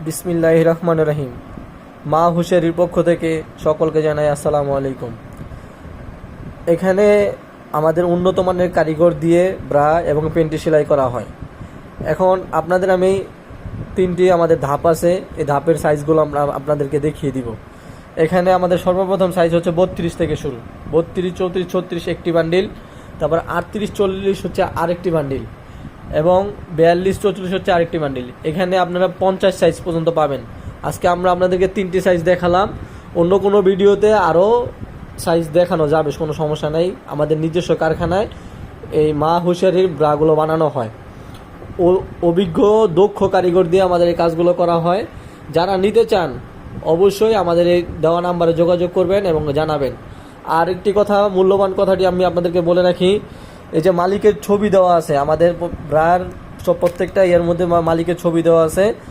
বিসমিল্লাহির রহমানির রহিম। মা হুঁশিয়ারির পক্ষ থেকে সকলকে জানাই আসসালামু আলাইকুম। এখানে আমাদের উন্নত মানের কারিগর দিয়ে ব্রা এবং পেন্টি সেলাই করা হয়। এখন আপনাদের আমি তিনটি আমাদের ধাপ আছে, এই ধাপের সাইজগুলো আমরা আপনাদেরকে দেখিয়ে দিব। এখানে আমাদের সর্বপ্রথম সাইজ হচ্ছে 32 থেকে শুরু, 32, 34, 36 একটি বান্ডিল, তারপর 38, 40 হচ্ছে আরেকটি বান্ডিল এবং 42, 44 হচ্ছে আরেকটি বান্ডিল। এখানে আপনারা 50 সাইজ পর্যন্ত পাবেন। আজকে আমরা আপনাদেরকে তিনটি সাইজ দেখালাম, অন্য কোনো ভিডিওতে আরও সাইজ দেখানো যাবে, কোনো সমস্যা নেই। আমাদের নিজস্ব কারখানায় এই মা হুঁশিয়ারির ব্রাগুলো বানানো হয়। অভিজ্ঞ দক্ষ কারিগর দিয়ে আমাদের এই কাজগুলো করা হয়। যারা নিতে চান অবশ্যই আমাদের এই দেওয়া নাম্বারে যোগাযোগ করবেন এবং জানাবেন। আর একটি কথা, মূল্যবান কথাটি আমি আপনাদেরকে বলে রাখি, এই যে মালিকের ছবি দেওয়া আছে আমাদের ব্রার প্রত্যেকটা এর মধ্যে মালিকের ছবি দেওয়া আছে।